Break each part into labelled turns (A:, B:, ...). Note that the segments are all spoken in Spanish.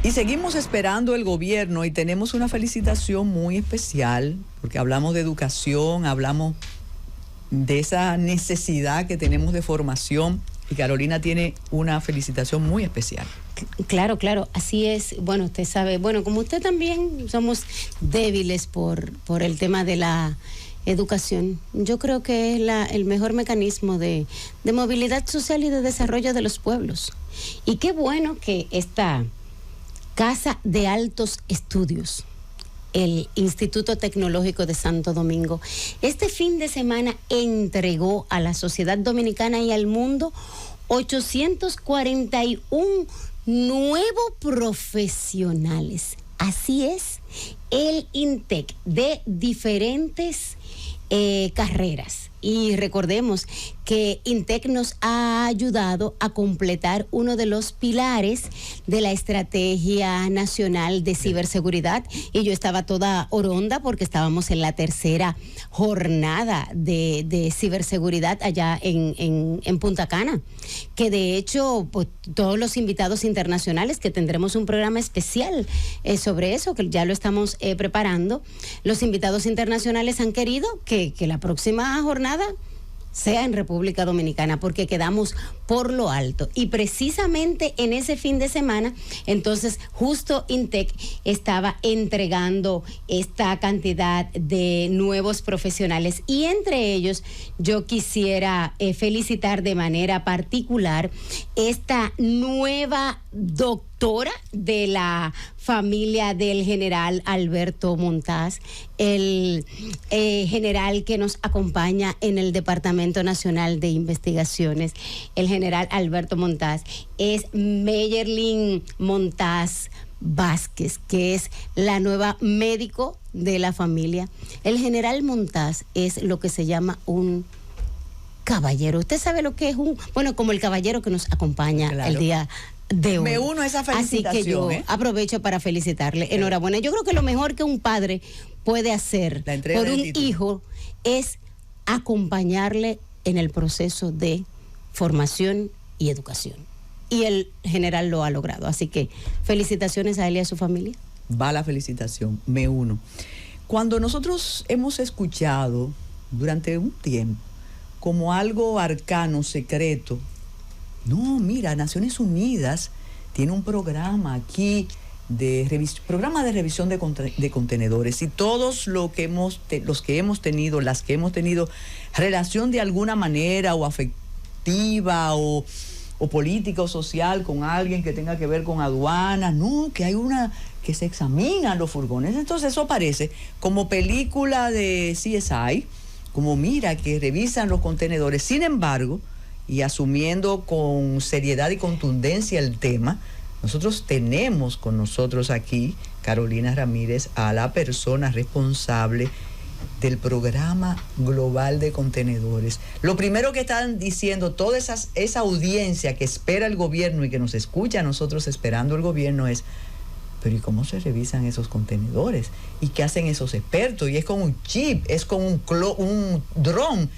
A: Y seguimos esperando el gobierno y tenemos una felicitación muy especial, porque hablamos de educación, hablamos de esa necesidad que tenemos de formación, y Carolina tiene una felicitación muy especial.
B: Claro, así es. Bueno, usted sabe, bueno, como usted también, somos débiles por el tema de la educación. Yo creo que es el mejor mecanismo de movilidad social y de desarrollo de los pueblos. Y qué bueno que esta Casa de Altos Estudios, el Instituto Tecnológico de Santo Domingo, este fin de semana entregó a la sociedad dominicana y al mundo 841 nuevos profesionales. Así es, el INTEC de diferentes carreras. Y recordemos que INTEC nos ha ayudado a completar uno de los pilares de la Estrategia Nacional de Ciberseguridad, y yo estaba toda oronda porque estábamos en la tercera jornada de ciberseguridad allá en Punta Cana, que de hecho pues, todos los invitados internacionales, que tendremos un programa especial sobre eso, que ya lo estamos preparando, los invitados internacionales han querido que la próxima jornada sea en República Dominicana, porque quedamos por lo alto. Y precisamente en ese fin de semana, entonces, justo INTEC estaba entregando esta cantidad de nuevos profesionales. Y entre ellos, yo quisiera felicitar de manera particular esta nueva doctora de la familia del general Alberto Montaz, el general que nos acompaña en el Departamento Nacional de Investigaciones. El general Alberto Montaz es Meyerlin Montaz Vázquez, que es la nueva médico de la familia. El general Montaz es lo que se llama un caballero. Usted sabe lo que es como el caballero que nos acompaña el día de hoy.
A: Me uno a esa felicitación.
B: Así que yo aprovecho para felicitarle. Enhorabuena. Yo creo que lo mejor que un padre puede hacer por un hijo es acompañarle en el proceso de formación y educación. Y el general lo ha logrado. Así que felicitaciones a él y a su familia.
A: Va la felicitación, me uno. Cuando nosotros hemos escuchado durante un tiempo como algo arcano, secreto, no, mira, Naciones Unidas tiene un programa aquí programa de revisión de contenedores, y todos las que hemos tenido relación de alguna manera o afectiva o política o social con alguien que tenga que ver con aduanas, no, que hay una que se examinan los furgones. Entonces eso parece como película de CSI, como mira que revisan los contenedores. Sin embargo, y asumiendo con seriedad y contundencia el tema, nosotros tenemos con nosotros aquí, Carolina Ramírez, a la persona responsable del Programa Global de Contenedores. Lo primero que están diciendo toda esa audiencia que espera el gobierno y que nos escucha a nosotros esperando el gobierno es: pero ¿y cómo se revisan esos contenedores? ¿Y qué hacen esos expertos? Y es con un chip, es con un dron.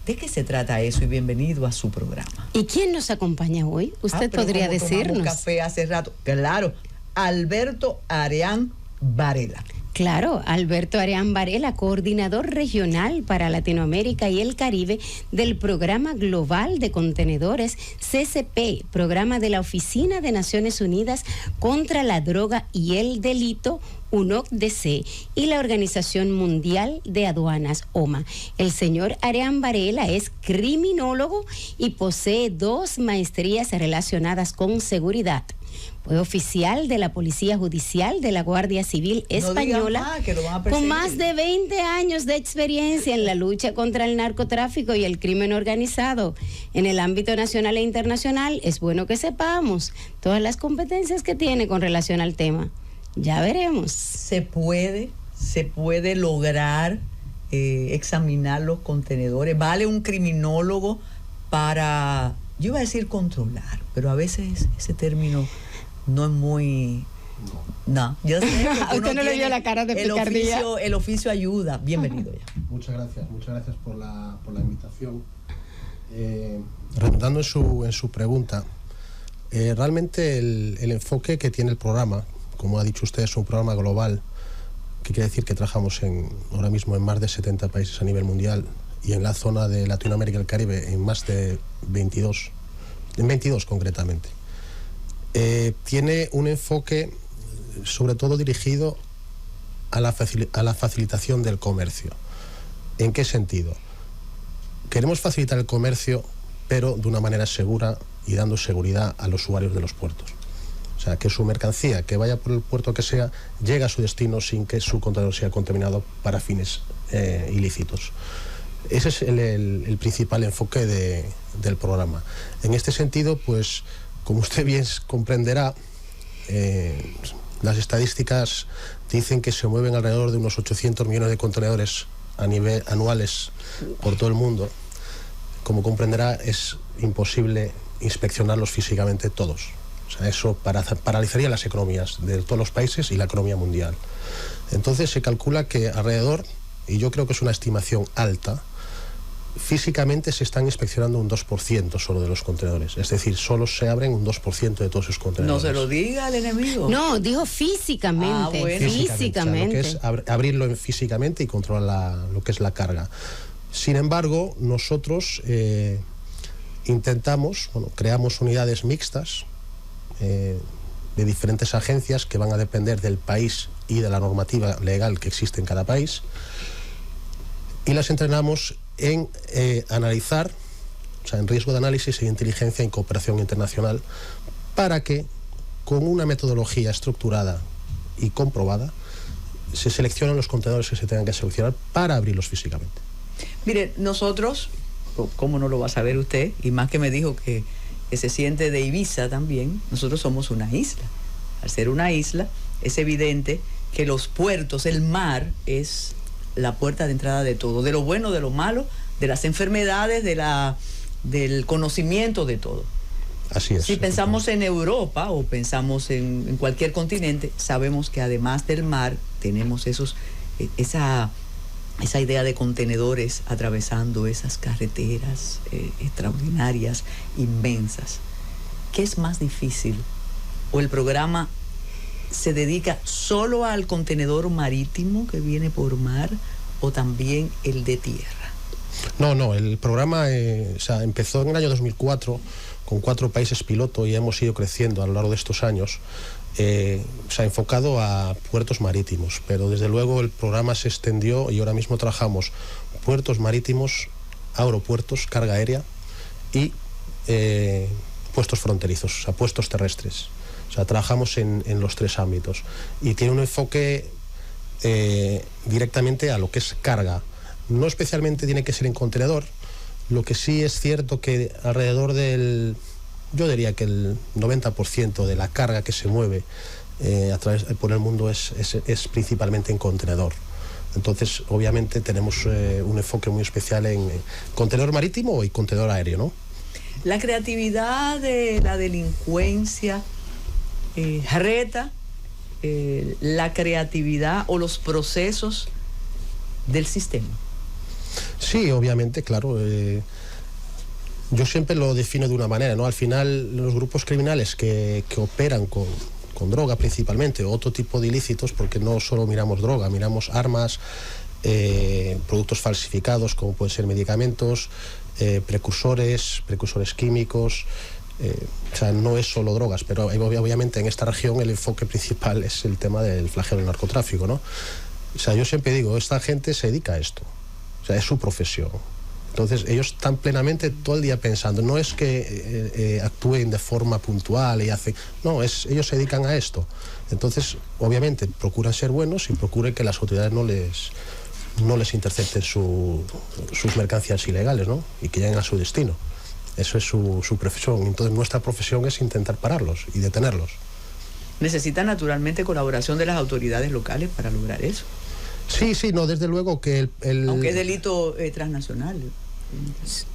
A: ¿De qué se trata eso? Y bienvenido a su programa.
B: ¿Y quién nos acompaña hoy? Usted podría decirnos.
A: Café hace rato. Claro, Alberto Areán Varela.
B: Claro, Alberto Areán Varela, coordinador regional para Latinoamérica y el Caribe del Programa Global de Contenedores, CCP, programa de la Oficina de Naciones Unidas contra la Droga y el Delito, UNOCDC, y la Organización Mundial de Aduanas, OMA. El señor Areán Varela es criminólogo y posee 2 maestrías relacionadas con seguridad. Fue oficial de la Policía Judicial de la Guardia Civil Española, con más de 20 años de experiencia en la lucha contra el narcotráfico y el crimen organizado. En el ámbito nacional e internacional, es bueno que sepamos todas las competencias que tiene con relación al tema. Ya veremos.
A: Se puede lograr examinar los contenedores. Vale un criminólogo para, yo iba a decir controlar, pero a veces ese término no es muy... No, yo sé.
B: Usted no le dio la cara de picardía.
A: El oficio ayuda. Bienvenido ya.
C: Muchas gracias por la invitación. Redundando en su pregunta, realmente el enfoque que tiene el programa como ha dicho usted, es un programa global, que quiere decir que trabajamos ahora mismo en más de 70 países a nivel mundial y en la zona de Latinoamérica y el Caribe en más de 22, en 22 concretamente. Tiene un enfoque sobre todo dirigido a la facilitación del comercio. ¿En qué sentido? Queremos facilitar el comercio, pero de una manera segura y dando seguridad a los usuarios de los puertos. O sea, que su mercancía, que vaya por el puerto que sea, llegue a su destino sin que su contenedor sea contaminado para fines ilícitos. Ese es el principal enfoque del programa. En este sentido, pues, como usted bien comprenderá, las estadísticas dicen que se mueven alrededor de unos 800 millones de contenedores anuales por todo el mundo. Como comprenderá, es imposible inspeccionarlos físicamente todos. O sea, eso paralizaría las economías de todos los países y la economía mundial. Entonces se calcula que alrededor, y yo creo que es una estimación alta, físicamente se están inspeccionando un 2% solo de los contenedores. Es decir, solo se abren un 2% de todos esos contenedores.
A: No se lo diga al enemigo.
B: No, dijo físicamente.
A: Bueno.
B: Físicamente.
C: O sea, lo que es abrirlo físicamente y controlar lo que es la carga. Sin embargo, nosotros intentamos, creamos unidades mixtas de diferentes agencias que van a depender del país y de la normativa legal que existe en cada país, y las entrenamos en analizar, o sea, en riesgo de análisis e inteligencia en cooperación internacional, para que con una metodología estructurada y comprobada se seleccionen los contenedores que se tengan que seleccionar para abrirlos físicamente.
A: Mire, nosotros, ¿cómo no lo va a saber usted? Y más que me dijo que se siente de Ibiza también, nosotros somos una isla. Al ser una isla, es evidente que los puertos, el mar, es la puerta de entrada de todo, de lo bueno, de lo malo, de las enfermedades, del conocimiento, de todo.
C: Así es.
A: Si pensamos en Europa o pensamos en cualquier continente, sabemos que además del mar tenemos esa idea de contenedores atravesando esas carreteras extraordinarias, inmensas. ¿Qué es más difícil? ¿O el programa se dedica solo al contenedor marítimo que viene por mar o también el de tierra?
C: No, el programa empezó en el año 2004 con 4 países piloto y hemos ido creciendo a lo largo de estos años. Se ha enfocado a puertos marítimos, pero desde luego el programa se extendió y ahora mismo trabajamos puertos marítimos, aeropuertos, carga aérea y puestos fronterizos, o sea, puestos terrestres. O sea, trabajamos en los 3 ámbitos y tiene un enfoque directamente a lo que es carga. No especialmente tiene que ser en contenedor, lo que sí es cierto que alrededor yo diría que el 90% de la carga que se mueve por el mundo es principalmente en contenedor. Entonces, obviamente, tenemos un enfoque muy especial en contenedor marítimo y contenedor aéreo, ¿no?
A: La creatividad de la delincuencia reta la creatividad o los procesos del sistema.
C: Sí, obviamente, claro. Yo siempre lo defino de una manera, ¿no? Al final, los grupos criminales que operan con droga principalmente, o otro tipo de ilícitos, porque no solo miramos droga, miramos armas, productos falsificados, como pueden ser medicamentos, precursores químicos. O sea, no es solo drogas, pero obviamente en esta región el enfoque principal es el tema del flagelo del narcotráfico, ¿no? O sea, yo siempre digo, esta gente se dedica a esto, o sea, es su profesión. Entonces ellos están plenamente todo el día pensando, no es que actúen de forma puntual y hacen, no, ellos se dedican a esto. Entonces, obviamente, procuran ser buenos y procuran que las autoridades no les intercepten sus mercancías ilegales, ¿no? Y que lleguen a su destino. Eso es su profesión. Entonces nuestra profesión es intentar pararlos y detenerlos.
A: Necesita naturalmente colaboración de las autoridades locales para lograr eso.
C: Sí, no, desde luego que
A: aunque es delito transnacional.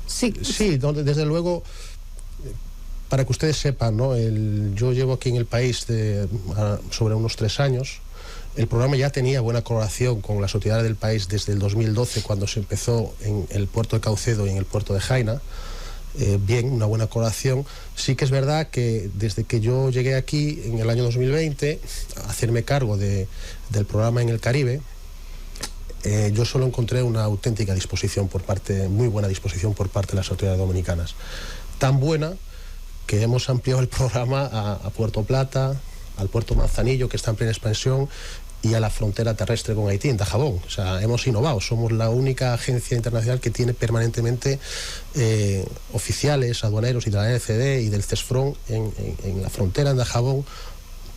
C: Sí, desde luego, para que ustedes sepan, ¿no? Yo llevo aquí en el país sobre unos 3 años. El programa ya tenía buena colaboración con las autoridades del país desde el 2012, cuando se empezó en el puerto de Caucedo y en el puerto de Jaina. bien, una buena colaboración. Sí que es verdad que desde que yo llegué aquí en el año 2020 a hacerme cargo del programa en el Caribe, yo solo encontré una auténtica disposición muy buena disposición por parte de las autoridades dominicanas. Tan buena que hemos ampliado el programa a Puerto Plata, al puerto Manzanillo, que está en plena expansión, y a la frontera terrestre con Haití, en Dajabón. O sea, hemos innovado. Somos la única agencia internacional que tiene permanentemente oficiales, aduaneros y de la NCD y del CESFRON en la frontera en Dajabón,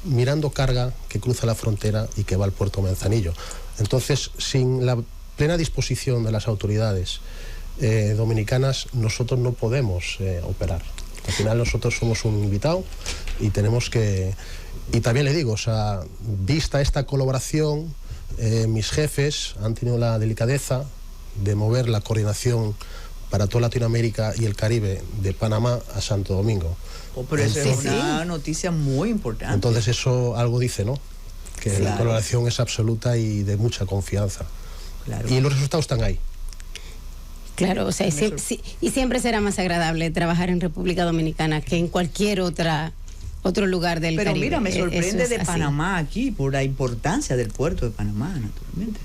C: mirando carga que cruza la frontera y que va al puerto Manzanillo. Entonces, sin la plena disposición de las autoridades dominicanas, nosotros no podemos operar. Al final nosotros somos un invitado y tenemos que... Y también le digo, o sea, vista esta colaboración, mis jefes han tenido la delicadeza de mover la coordinación para toda Latinoamérica y el Caribe de Panamá a Santo Domingo.
A: Pero eso es una noticia muy importante.
C: Entonces eso algo dice, ¿no? Que la colaboración es absoluta y de mucha confianza. Claro. Y los resultados están ahí.
B: Claro, o sea, y siempre será más agradable trabajar en República Dominicana que en cualquier otro lugar del Caribe.
A: Pero mira, me sorprende de Panamá aquí por la importancia del puerto de Panamá, naturalmente.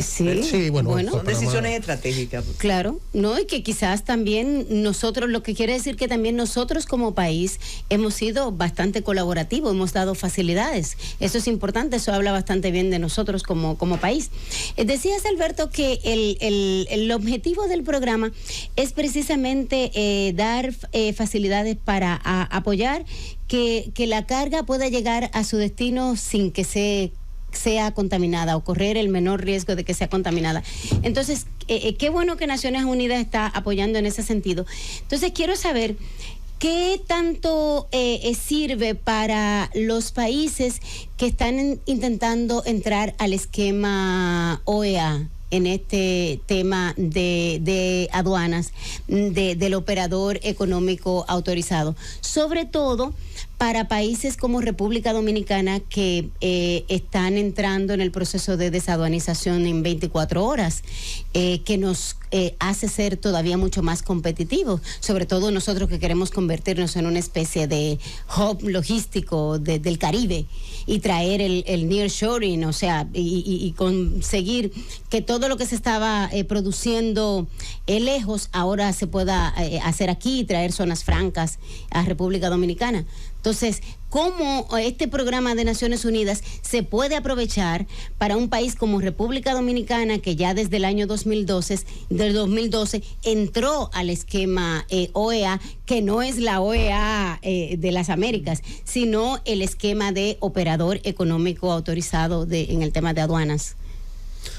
B: Sí,
C: bueno,
A: son decisiones estratégicas.
B: Claro, no, y que quizás también nosotros, lo que quiere decir que también nosotros como país hemos sido bastante colaborativos, hemos dado facilidades. Eso es importante, eso habla bastante bien de nosotros como país. Decías, Alberto, que el objetivo del programa es precisamente dar facilidades para apoyar que la carga pueda llegar a su destino sin que sea contaminada o correr el menor riesgo de que sea contaminada. Entonces, qué bueno que Naciones Unidas está apoyando en ese sentido. Entonces, quiero saber qué tanto sirve para los países que están intentando entrar al esquema OEA en este tema de aduanas, del operador económico autorizado, sobre todo para países como República Dominicana que están entrando en el proceso de desaduanización en 24 horas, que nos hace ser todavía mucho más competitivos, sobre todo nosotros que queremos convertirnos en una especie de hub logístico del Caribe y traer el nearshoring, o sea, y conseguir que todo lo que se estaba produciendo lejos ahora se pueda hacer aquí y traer zonas francas a República Dominicana. Entonces, ¿cómo este programa de Naciones Unidas se puede aprovechar para un país como República Dominicana, que ya desde el año 2012 entró al esquema OEA, que no es la OEA de las Américas, sino el esquema de operador económico autorizado en el tema de aduanas?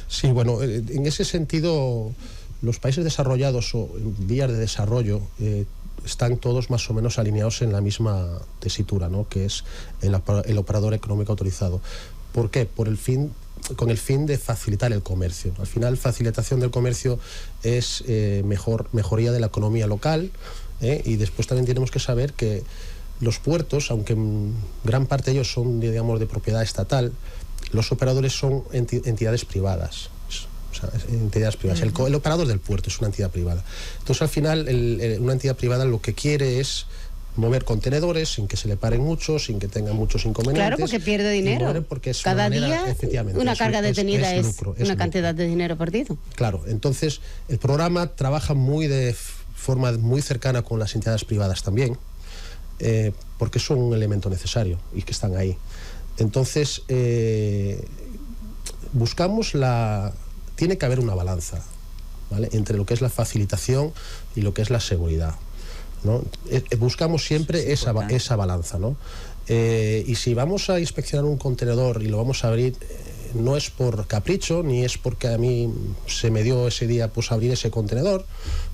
C: Sí, bueno, en ese sentido, los países desarrollados o en vías de desarrollo están todos más o menos alineados en la misma tesitura, ¿no? Que es el operador económico autorizado. ¿Por qué? Con el fin de facilitar el comercio. Al final, facilitación del comercio es mejoría de la economía local, y después también tenemos que saber que los puertos, aunque gran parte de ellos son, digamos, de propiedad estatal, los operadores son entidades privadas. Entidades privadas. El operador del puerto es una entidad privada. Entonces, al final, una entidad privada lo que quiere es mover contenedores sin que se le paren muchos, sin que tengan muchos inconvenientes.
B: Claro, porque pierde dinero.
C: Porque es
B: cada día una carga detenida es
C: lucro,
B: una cantidad de dinero perdido.
C: Claro, entonces el programa trabaja de forma muy cercana con las entidades privadas también, porque son un elemento necesario y que están ahí. Entonces, buscamos tiene que haber una balanza, ¿vale?, entre lo que es la facilitación y lo que es la seguridad, ¿no? Buscamos siempre esa balanza, ¿no? Y si vamos a inspeccionar un contenedor y lo vamos a abrir, no es por capricho, ni es porque a mí se me dio ese día pues abrir ese contenedor.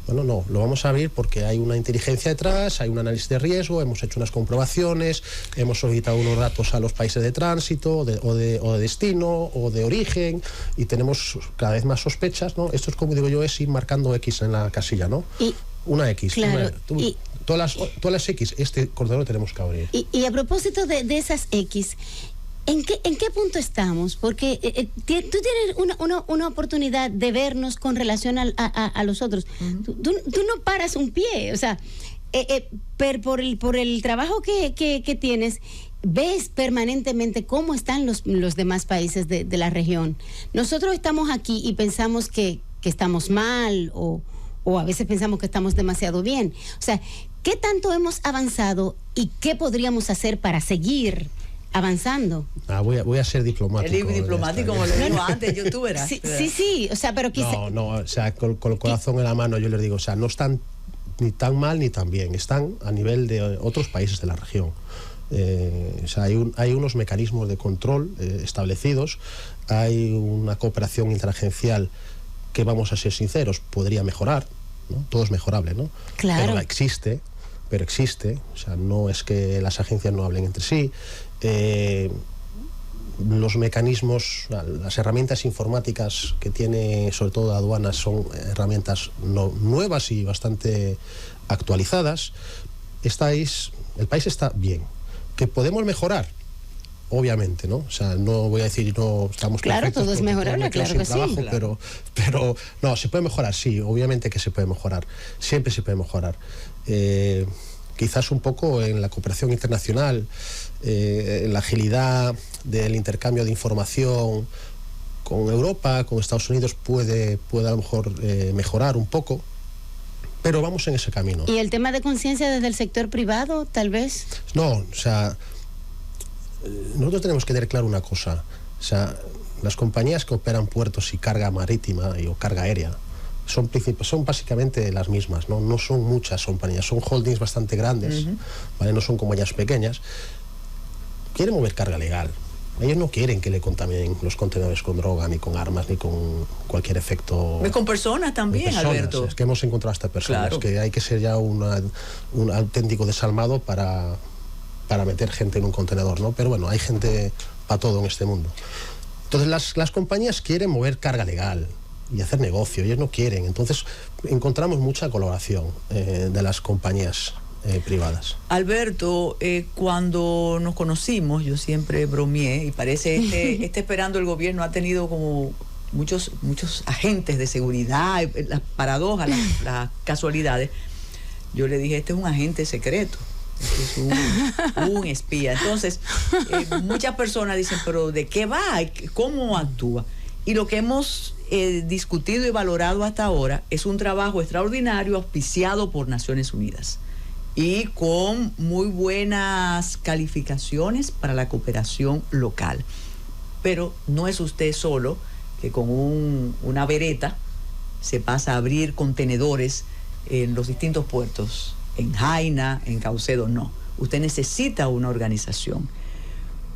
C: Bueno, no, lo vamos a abrir porque hay una inteligencia detrás, hay un análisis de riesgo, hemos hecho unas comprobaciones, hemos solicitado unos datos a los países de tránsito, o de destino, o de origen, y tenemos cada vez más sospechas, ¿no? Esto es, como digo yo, es ir marcando X en la casilla, ¿no? Una X.
B: Claro,
C: todas las X, este contenedor lo tenemos que abrir.
B: Y a propósito de esas X, ¿En qué punto estamos? Porque tú tienes una oportunidad de vernos con relación a los otros. Tú no paras un pie, o sea, por el trabajo que tienes, ves permanentemente cómo están los demás países de la región. Nosotros estamos aquí y pensamos que estamos mal o a veces pensamos que estamos demasiado bien. O sea, ¿qué tanto hemos avanzado y qué podríamos hacer para seguir avanzando?
C: Voy a ser diplomático.
A: El diplomático, como lo digo antes, youtuber.
B: Sí, o sea, pero quizá...
C: No, o sea, con el corazón en la mano yo les digo, o sea, no están ni tan mal ni tan bien, están a nivel de otros países de la región. O sea, hay unos mecanismos de control establecidos, hay una cooperación interagencial que, vamos a ser sinceros, podría mejorar, ¿no? Todo es mejorable, ¿no?
B: Claro.
C: Pero existe, o sea, no es que las agencias no hablen entre sí. Los mecanismos, las herramientas informáticas que tiene sobre todo aduanas son herramientas nuevas y bastante actualizadas. El país está bien. ¿Que podemos mejorar? Obviamente, ¿no? O sea, no voy a decir no estamos
B: claro,
C: perfectos.
B: Todo es mejorable, claro que
C: trabajo,
B: sí.
C: Pero no, se puede mejorar, sí, obviamente que se puede mejorar. Siempre se puede mejorar. Quizás un poco en la cooperación internacional, en la agilidad del intercambio de información con Europa, con Estados Unidos puede a lo mejor mejorar un poco, pero vamos en ese camino.
B: ¿Y el tema de conciencia desde el sector privado, tal vez?
C: No, o sea, nosotros tenemos que tener claro una cosa, o sea, las compañías que operan puertos y carga marítima o carga aérea son básicamente las mismas, ¿no? No son muchas compañías, son holdings bastante grandes, ¿vale? No son compañías pequeñas. Quieren mover carga legal. Ellos no quieren que le contaminen los contenedores con droga, ni con armas, ni con cualquier efecto.
A: Con personas también, Alberto.
C: Es que hemos encontrado hasta personas, claro, que hay que ser ya un auténtico desalmado para meter gente en un contenedor, ¿no? Pero bueno, hay gente para todo en este mundo. Entonces las compañías quieren mover carga legal y hacer negocio, ellos no quieren. Entonces encontramos mucha colaboración de las compañías privadas.
A: Alberto, cuando nos conocimos, yo siempre bromeé, y parece esperando el gobierno ha tenido como muchos agentes de seguridad, las paradojas, las casualidades. Yo le dije, este es un agente secreto, este es un espía. Entonces, muchas personas dicen, pero ¿de qué va? ¿Cómo actúa? Y lo que hemos discutido y valorado hasta ahora es un trabajo extraordinario auspiciado por Naciones Unidas y con muy buenas calificaciones para la cooperación local. Pero no es usted solo que con una vereta se pasa a abrir contenedores en los distintos puertos, en Jaina, en Caucedo, no. Usted necesita una organización.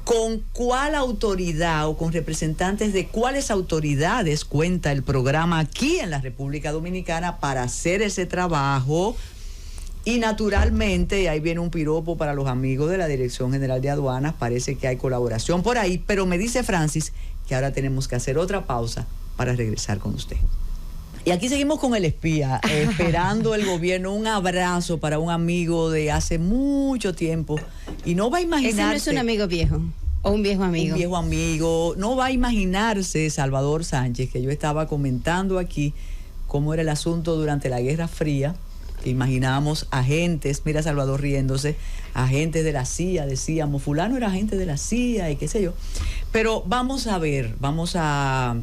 A: ¿Con cuál autoridad o con representantes de cuáles autoridades cuenta el programa aquí en la República Dominicana para hacer ese trabajo? Y naturalmente, ahí viene un piropo para los amigos de la Dirección General de Aduanas, parece que hay colaboración por ahí, pero me dice Francis que ahora tenemos que hacer otra pausa para regresar con usted. Y aquí seguimos con el espía, esperando el gobierno. Un abrazo para un amigo de hace mucho tiempo. Y no va a imaginarse...
B: Ese no es un amigo viejo, o un viejo amigo.
A: Un viejo amigo. No va a imaginarse, Salvador Sánchez, que yo estaba comentando aquí cómo era el asunto durante la Guerra Fría, que imaginábamos agentes, mira Salvador riéndose, agentes de la CIA, decíamos, fulano era agente de la CIA y qué sé yo. Pero vamos a ver, vamos a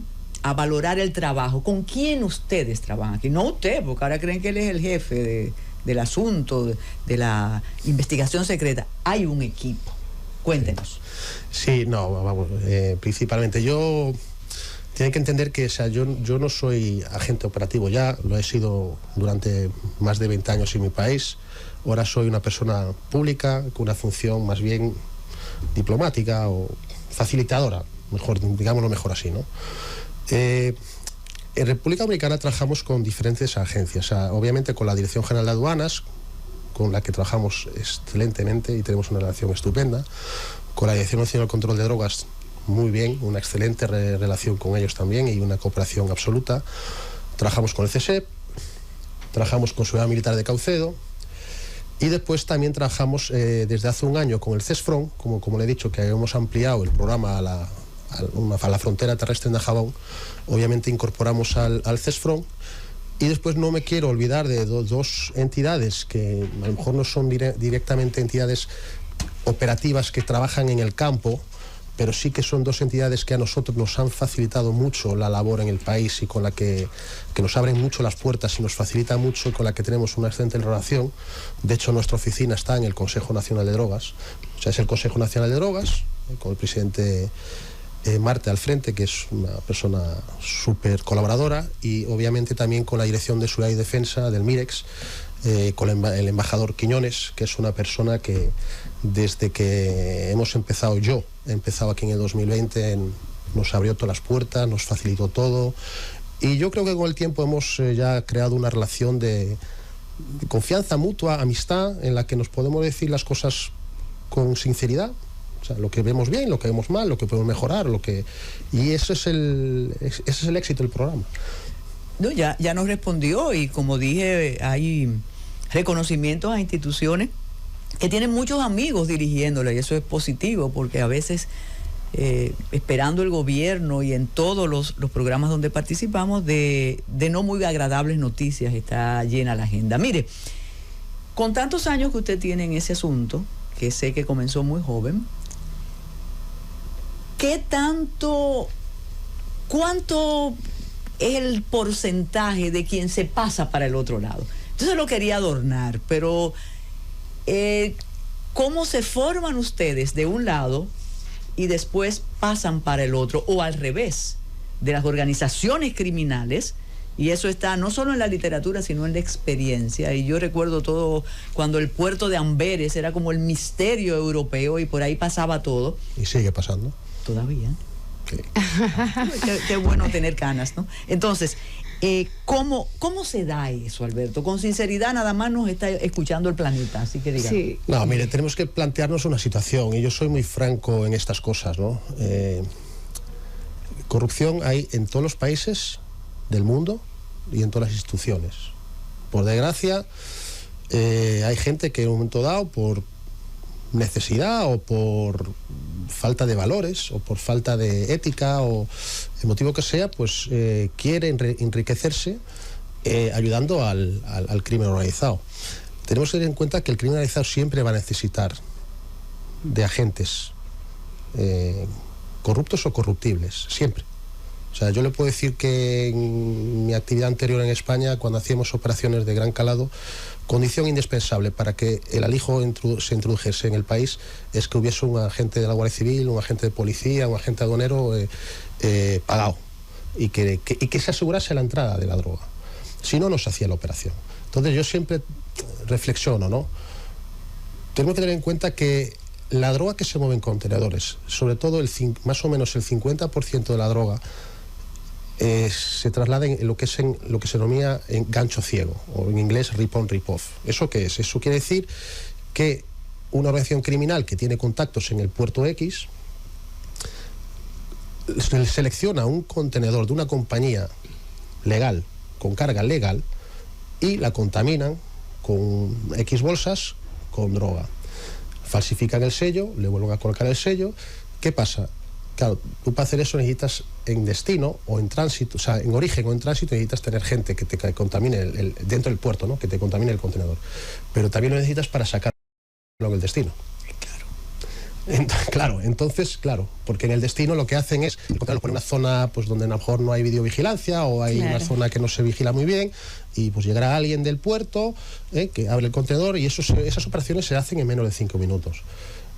A: valorar el trabajo. ¿Con quién ustedes trabajan aquí? No usted, porque ahora creen que él es el jefe del asunto, de la investigación secreta. Hay un equipo. Cuéntenos.
C: Sí, no, vamos, principalmente tienen que entender que, o sea, yo no soy agente operativo ya, lo he sido durante más de 20 años en mi país. Ahora soy una persona pública con una función más bien diplomática o facilitadora, digámoslo mejor así, ¿no? En República Dominicana trabajamos con diferentes agencias, o sea, obviamente con la Dirección General de Aduanas, con la que trabajamos excelentemente y tenemos una relación estupenda, con la Dirección Nacional de Control de Drogas, muy bien, una excelente relación con ellos también y una cooperación absoluta. Trabajamos con el CSEP, trabajamos con Seguridad Militar de Caucedo Y después también trabajamos desde hace un año con el CESFRON, como le he dicho, que hemos ampliado el programa a la frontera terrestre en Dajabón. Obviamente incorporamos al CESFRON. Y después no me quiero olvidar de dos entidades que a lo mejor no son directamente entidades operativas que trabajan en el campo, pero sí que son dos entidades que a nosotros nos han facilitado mucho la labor en el país y con la que nos abren mucho las puertas y nos facilita mucho y con la que tenemos una excelente relación. De hecho, nuestra oficina está en el Consejo Nacional de Drogas. O sea, es el Consejo Nacional de Drogas, con el presidente Marte al frente, que es una persona súper colaboradora, y obviamente también con la Dirección de Seguridad y Defensa del MIREX, con el embajador Quiñones, que es una persona que desde que hemos empezado, yo he empezado aquí en el 2020, nos abrió todas las puertas, nos facilitó todo, y yo creo que con el tiempo hemos ya creado una relación de confianza mutua, amistad, en la que nos podemos decir las cosas con sinceridad. O sea, lo que vemos bien, lo que vemos mal, lo que podemos mejorar, y ese es el éxito del programa.
A: No, ya nos respondió, y como dije, hay reconocimientos a instituciones que tienen muchos amigos dirigiéndola, y eso es positivo, porque a veces esperando el gobierno y en todos los programas donde participamos de no muy agradables noticias está llena la agenda. Mire, con tantos años que usted tiene en ese asunto, que sé que comenzó muy joven, ¿cuánto es el porcentaje de quien se pasa para el otro lado? Entonces lo quería adornar, pero ¿cómo se forman ustedes de un lado y después pasan para el otro? O al revés, de las organizaciones criminales, y eso está no solo en la literatura, sino en la experiencia. Y yo recuerdo todo cuando el puerto de Amberes era como el misterio europeo y por ahí pasaba todo.
C: Y sigue pasando.
A: Todavía.
C: Sí.
A: Qué bueno tener canas, ¿no? Entonces, ¿cómo se da eso, Alberto? Con sinceridad, nada más nos está escuchando el planeta, así que diga.
B: Sí.
C: No, mire, tenemos que plantearnos una situación, y yo soy muy franco en estas cosas, ¿no? Corrupción hay en todos los países del mundo y en todas las instituciones. Por desgracia, hay gente que en un momento dado, por necesidad o por falta de valores o por falta de ética o el motivo que sea, pues quiere enriquecerse ayudando al crimen organizado. Tenemos que tener en cuenta que el crimen organizado siempre va a necesitar de agentes corruptos o corruptibles, siempre. O sea, yo le puedo decir que en mi actividad anterior en España, cuando hacíamos operaciones de gran calado, condición indispensable para que el alijo se introdujese en el país es que hubiese un agente de la Guardia Civil, un agente de policía, un agente aduanero pagado y que se asegurase la entrada de la droga. Si no, no se hacía la operación. Entonces yo siempre reflexiono, ¿no? Tenemos que tener en cuenta que la droga que se mueve en contenedores, sobre todo más o menos el 50% de la droga, se traslada en lo que se denomina en gancho ciego, o en inglés rip-on, rip-off. ¿Eso qué es? Eso quiere decir que una organización criminal que tiene contactos en el puerto X selecciona un contenedor de una compañía legal, con carga legal, y la contaminan con X bolsas con droga. Falsifican el sello, le vuelven a colocar el sello. ¿Qué pasa? Claro, tú para hacer eso necesitas en destino o en tránsito, o sea, en origen o en tránsito necesitas tener gente que te contamine dentro del puerto, ¿no? Que te contamine el contenedor. Pero también lo necesitas para sacarlo en el destino. Claro, entonces, porque en el destino lo que hacen es encontrarlo por una zona pues donde a lo mejor no hay videovigilancia o hay una zona que no se vigila muy bien, y pues llegará alguien del puerto que abre el contenedor, y esas operaciones se hacen en menos de 5 minutos.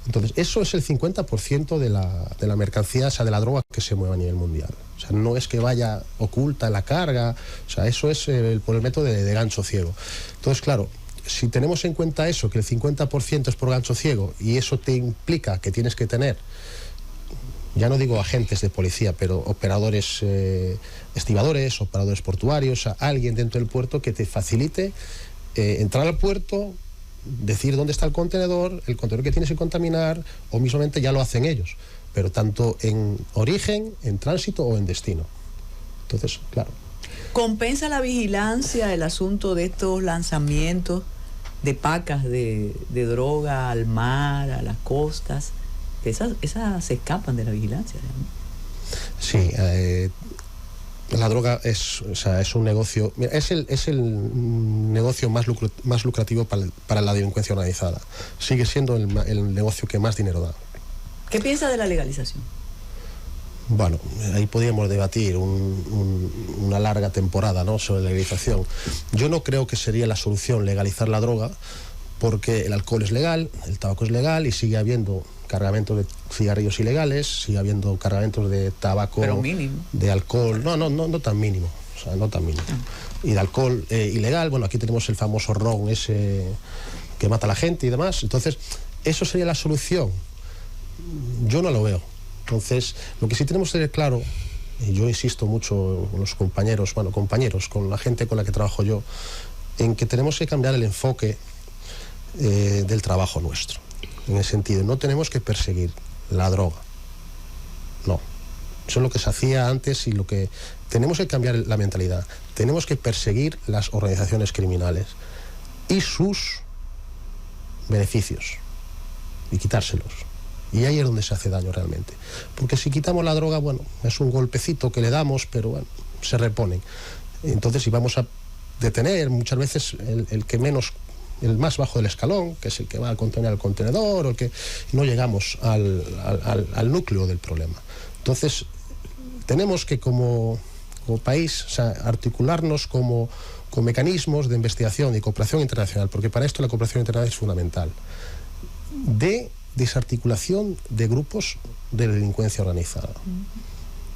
C: Entonces, eso es el 50% de la mercancía, o sea, de la droga que se mueve a nivel mundial. O sea, no es que vaya oculta en la carga, o sea, eso es por el método de gancho ciego. Entonces, claro, si tenemos en cuenta eso, que el 50% es por gancho ciego, y eso te implica que tienes que tener, ya no digo agentes de policía, pero operadores estibadores, operadores portuarios, o sea, alguien dentro del puerto que te facilite entrar al puerto, decir dónde está el contenedor que tienes que contaminar, o mismamente ya lo hacen ellos, pero tanto en origen, en tránsito o en destino. Entonces, claro.
A: ¿Compensa la vigilancia el asunto de estos lanzamientos pacas de droga al mar, a las costas. Esas se escapan de la vigilancia, ¿no?
C: Sí, la droga es un negocio, es el negocio más lucrativo para la delincuencia organizada. Sigue siendo el negocio que más dinero da.
A: ¿Qué piensa de la legalización?
C: Bueno, ahí podríamos debatir una larga temporada, ¿no?, sobre la legalización. Yo no creo que sería la solución legalizar la droga, porque el alcohol es legal, el tabaco es legal y sigue habiendo cargamentos de cigarrillos ilegales, sigue habiendo cargamentos de tabaco,
A: pero mínimo,
C: de alcohol, no tan mínimo, o sea, no tan mínimo, y de alcohol ilegal. Bueno, aquí tenemos el famoso ron ese que mata a la gente y demás. Entonces, ¿eso sería la solución? Yo no lo veo. Entonces, lo que sí tenemos que tener claro, y yo insisto mucho con los compañeros, con la gente con la que trabajo yo, en que tenemos que cambiar el enfoque del trabajo nuestro. En el sentido, no tenemos que perseguir la droga. No. Eso es lo que se hacía antes y lo que... Tenemos que cambiar la mentalidad. Tenemos que perseguir las organizaciones criminales y sus beneficios y quitárselos. Y ahí es donde se hace daño realmente. Porque si quitamos la droga, bueno, es un golpecito que le damos, pero bueno, se reponen. Entonces, si vamos a detener muchas veces el más bajo del escalón, que es el que va a contener al contenedor, o el que no llegamos al núcleo del problema. Entonces, tenemos que como país, o sea, articularnos con mecanismos de investigación y cooperación internacional, porque para esto la cooperación internacional es fundamental, de desarticulación de grupos de delincuencia organizada.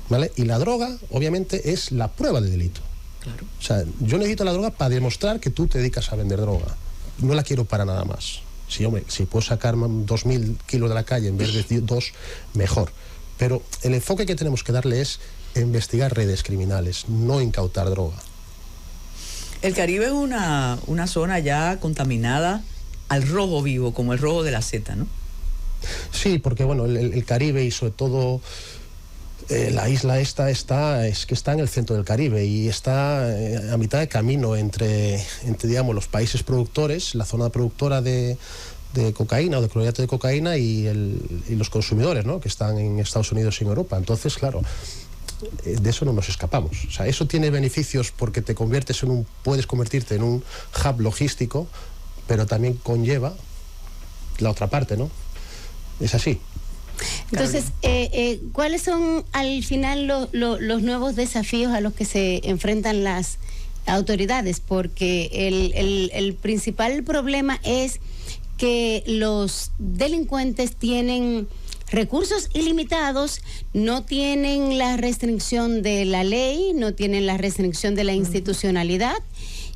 C: ¿Vale? Y la droga, obviamente, es la prueba de delito.
A: Claro.
C: O sea, yo necesito la droga para demostrar que tú te dedicas a vender droga. No la quiero para nada más. Si puedo sacar 2.000 kilos de la calle en vez de 2, mejor. Pero el enfoque que tenemos que darle es investigar redes criminales, no incautar droga.
A: El Caribe es una zona ya contaminada al rojo vivo, como el rojo de la seta, ¿no?
C: Sí, porque bueno, el Caribe y sobre todo la isla esta está en el centro del Caribe y está a mitad de camino entre digamos, los países productores, la zona productora de cocaína o de clorhidrato de cocaína y los consumidores, ¿no?, que están en Estados Unidos y en Europa. Entonces, claro, de eso no nos escapamos. O sea, eso tiene beneficios porque puedes convertirte en un hub logístico, pero también conlleva la otra parte, ¿no? Es así.
B: Entonces, ¿cuáles son al final los nuevos desafíos a los que se enfrentan las autoridades? Porque el principal problema es que los delincuentes tienen recursos ilimitados, no tienen la restricción de la ley, no tienen la restricción de la institucionalidad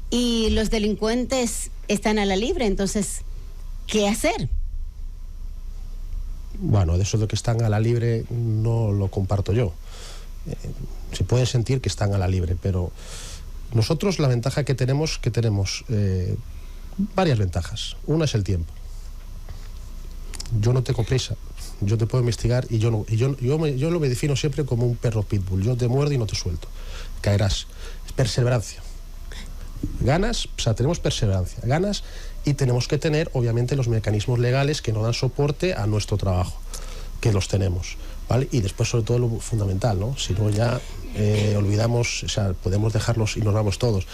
B: y los delincuentes están a la libre. Entonces, ¿qué hacer?
C: Bueno, de eso de que están a la libre no lo comparto yo. Se puede sentir que están a la libre, pero nosotros la ventaja que tenemos varias ventajas. Una es el tiempo. Yo no tengo prisa, yo te puedo investigar y yo lo me defino siempre como un perro pitbull. Yo te muerdo y no te suelto. Caerás. Es perseverancia. Ganas, o sea, tenemos perseverancia, ganas, y tenemos que tener, obviamente, los mecanismos legales que nos dan soporte a nuestro trabajo, que los tenemos, ¿vale? Y después, sobre todo, lo fundamental, ¿no? Si no, ya olvidamos, o sea, podemos dejarlos y nos vamos todos.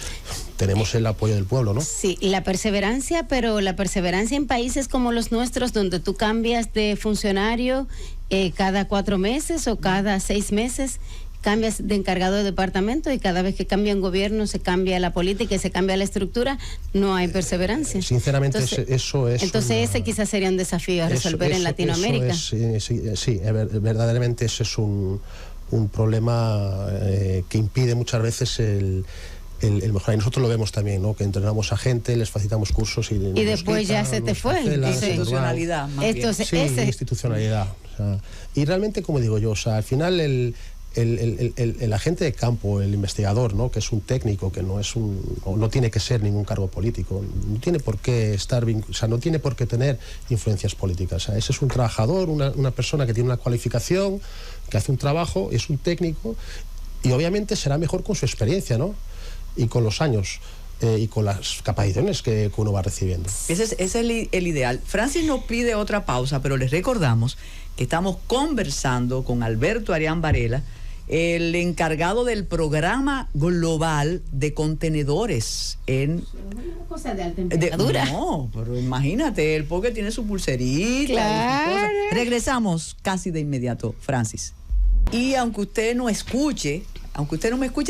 C: Tenemos el apoyo del pueblo, ¿no?
B: Sí, la perseverancia, pero la perseverancia en países como los nuestros, donde tú cambias de funcionario cada 4 meses o cada 6 meses, cambias de encargado de departamento y cada vez que cambia un gobierno se cambia la política y se cambia la estructura, no hay perseverancia.
C: Sinceramente,
B: entonces,
C: eso es...
B: Entonces ese quizás sería un desafío a resolver en Latinoamérica.
C: Sí, verdaderamente ese es un problema que impide muchas veces el mejorar. Y nosotros lo vemos también, ¿no?, que entrenamos a gente, les facilitamos cursos y
B: después ya se te fue.
A: Institucionalidad, más bien.
C: Sí, institucionalidad. O sea, y realmente, como digo yo, o sea, al final el agente de campo, el investigador, ¿no?, que es un técnico, que no tiene que ser ningún cargo político, no tiene por qué no tiene por qué tener influencias políticas. O sea, ese es un trabajador, una persona que tiene una cualificación, que hace un trabajo, es un técnico y obviamente será mejor con su experiencia, ¿no?, y con los años. y con las capacitaciones que uno va recibiendo.
A: Ese es el ideal. Francis nos pide otra pausa, pero les recordamos que estamos conversando con Alberto Arián Varela, el encargado del programa global de contenedores en...
B: Cosa de alta temperatura.
A: No, pero imagínate, el porque tiene su pulserita.
B: Claro.
A: Y su cosa. Regresamos casi de inmediato, Francis. Y aunque usted no me escuche,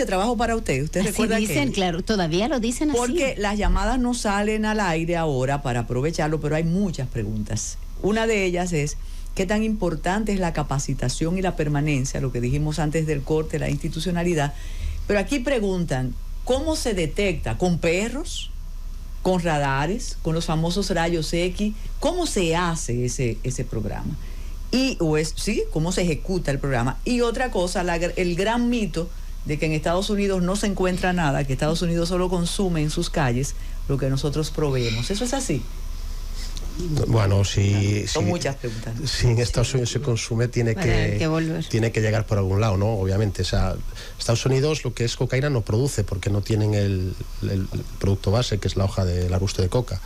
A: trabajo para usted. Usted
B: Así
A: recuerda
B: dicen,
A: que...
B: claro, todavía lo dicen así.
A: Porque las llamadas no salen al aire ahora para aprovecharlo, pero hay muchas preguntas. Una de ellas es... ¿Qué tan importante es la capacitación y la permanencia? Lo que dijimos antes del corte, la institucionalidad. Pero aquí preguntan, ¿cómo se detecta? ¿Con perros? ¿Con radares? ¿Con los famosos rayos X? ¿Cómo se hace ese programa? ¿Cómo se ejecuta el programa? Y otra cosa, el gran mito de que en Estados Unidos no se encuentra nada, que Estados Unidos solo consume en sus calles lo que nosotros proveemos. ¿Eso es así?
C: Bueno,
A: son muchas preguntas.
C: Si en Estados Unidos se consume, tiene que llegar por algún lado, ¿no? Obviamente. O sea, Estados Unidos lo que es cocaína no produce porque no tienen el producto base, que es la hoja del arbusto de coca.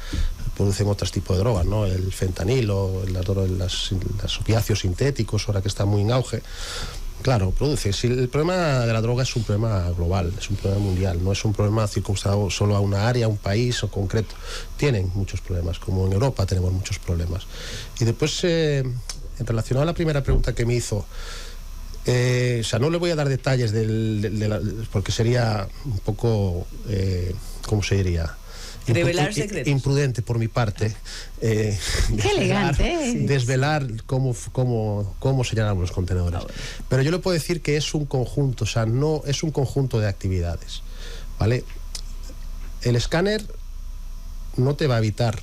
C: Producen otros tipos de drogas, ¿no? El fentanilo, los opiáceos sintéticos, ahora que está muy en auge. Claro, produce. Si el problema de la droga es un problema global, es un problema mundial, no es un problema circunstanciado solo a una área, a un país o concreto. Tienen muchos problemas, como en Europa tenemos muchos problemas. Y después, en relación a la primera pregunta que me hizo, o sea, no le voy a dar detalles porque sería un poco, ¿cómo se diría?
A: Revelar secretos.
C: Imprudente por mi parte.
B: Qué elegante.
C: Desvelar cómo se llenan los contenedores. Bueno. Pero yo le puedo decir que es un conjunto, o sea, no es un conjunto de actividades, ¿vale? El escáner no te va a evitar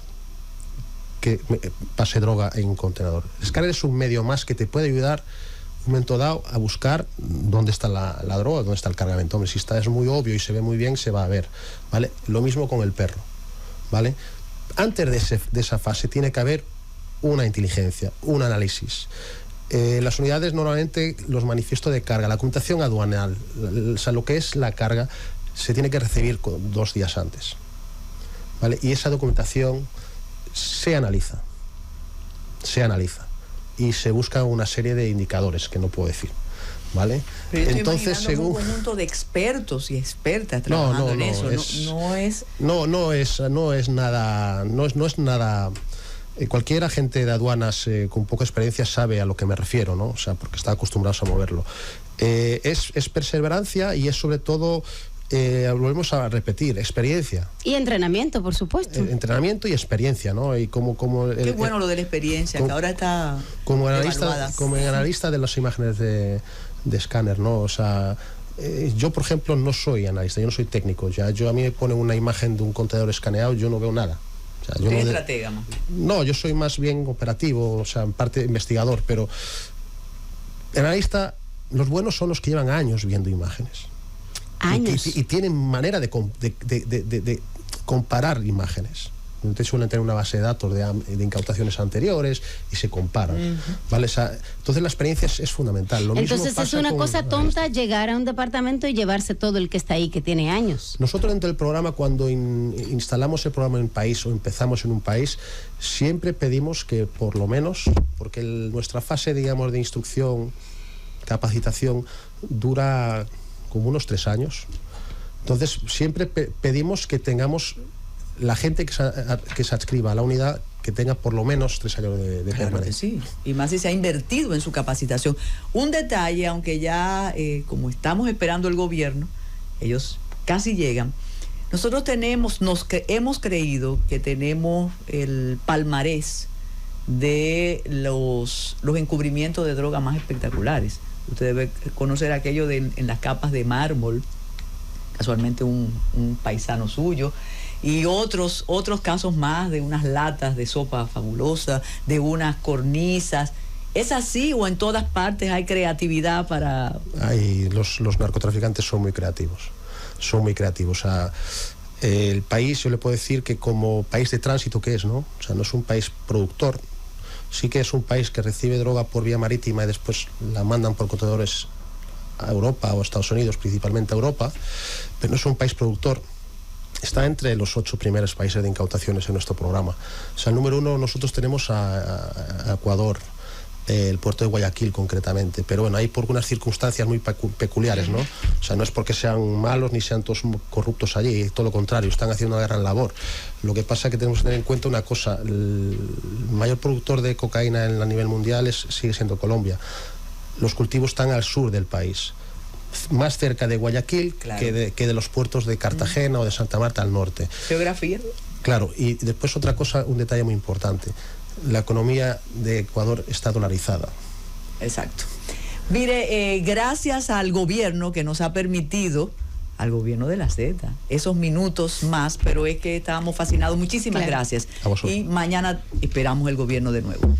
C: que pase droga en un contenedor. El escáner es un medio más que te puede ayudar en un momento dado a buscar dónde está la droga, dónde está el cargamento. Hombre, si es muy obvio y se ve muy bien, se va a ver, ¿vale? Lo mismo con el perro, ¿vale? Antes de esa fase tiene que haber una inteligencia, un análisis. Las unidades normalmente, los manifiestos de carga, la documentación aduanal, o sea, lo que es la carga, se tiene que recibir 2 días antes, ¿vale? Y esa documentación se analiza y se busca una serie de indicadores que no puedo decir, ¿vale?
A: Pero entonces, según un conjunto de expertos y expertas trabajando en eso, no es nada. Cualquier agente de aduanas con poca experiencia sabe a lo que me refiero, ¿no? O sea, porque está acostumbrado a moverlo. Es perseverancia y es sobre todo, volvemos a repetir, experiencia.
B: Y entrenamiento, por supuesto.
C: Entrenamiento y experiencia, ¿no? Y qué
A: bueno lo de la experiencia, que ahora está
C: como analista de las imágenes de escáner, ¿no? O sea, yo, por ejemplo, no soy analista, yo no soy técnico. A mí me ponen una imagen de un contenedor escaneado, yo no veo nada. O sea, yo
A: estratega más bien.
C: No, yo soy más bien operativo, o sea, en parte investigador, pero analista, los buenos son los que llevan años viendo imágenes.
B: Años.
C: Y tienen manera de comparar imágenes. Entonces suelen tener una base de datos de incautaciones anteriores y se comparan, ¿vale? O sea, entonces la experiencia es fundamental.
B: Entonces es una cosa tonta llegar a un departamento y llevarse todo el que está ahí, que tiene años.
C: Nosotros dentro del programa, cuando instalamos el programa en un país o empezamos en un país, siempre pedimos que por lo menos, porque nuestra fase, digamos, de instrucción, capacitación, dura como unos 3 años. Entonces siempre pedimos que tengamos la gente que se adscriba a la unidad, que tenga por lo menos 3 años de permanencia.
A: Sí, y más si se ha invertido en su capacitación. Un detalle, aunque ya como estamos esperando el gobierno, ellos casi llegan, nosotros hemos creído que tenemos el palmarés de los encubrimientos de droga más espectaculares. Usted debe conocer aquello en las capas de mármol, casualmente un paisano suyo, y otros casos más de unas latas de sopa fabulosa, de unas cornisas. ¿Es así o en todas partes hay creatividad para...?
C: Los narcotraficantes son muy creativos. O sea, el país, yo le puedo decir que como país de tránsito que es, ¿no? O sea, no es un país productor. Sí que es un país que recibe droga por vía marítima y después la mandan por contenedores a Europa o a Estados Unidos, principalmente a Europa, pero no es un país productor. está entre los 8 primeros países de incautaciones en nuestro programa. O sea, el número 1 nosotros tenemos a Ecuador, el puerto de Guayaquil concretamente, pero bueno, hay por unas circunstancias muy peculiares, ¿no? O sea, no es porque sean malos ni sean todos corruptos allí, todo lo contrario, están haciendo una gran labor. Lo que pasa es que tenemos que tener en cuenta una cosa: el mayor productor de cocaína a nivel mundial sigue siendo Colombia. Los cultivos están al sur del país, más cerca de Guayaquil, claro, que de los puertos de Cartagena o de Santa Marta al norte.
A: Geografía.
C: Claro, y después otra cosa, un detalle muy importante: la economía de Ecuador está dolarizada.
A: Exacto. Mire, gracias al gobierno que nos ha permitido, al gobierno de la Z, esos minutos más, pero es que estábamos fascinados. Muchísimas gracias.
C: A vosotros.
A: Y mañana esperamos el gobierno de nuevo.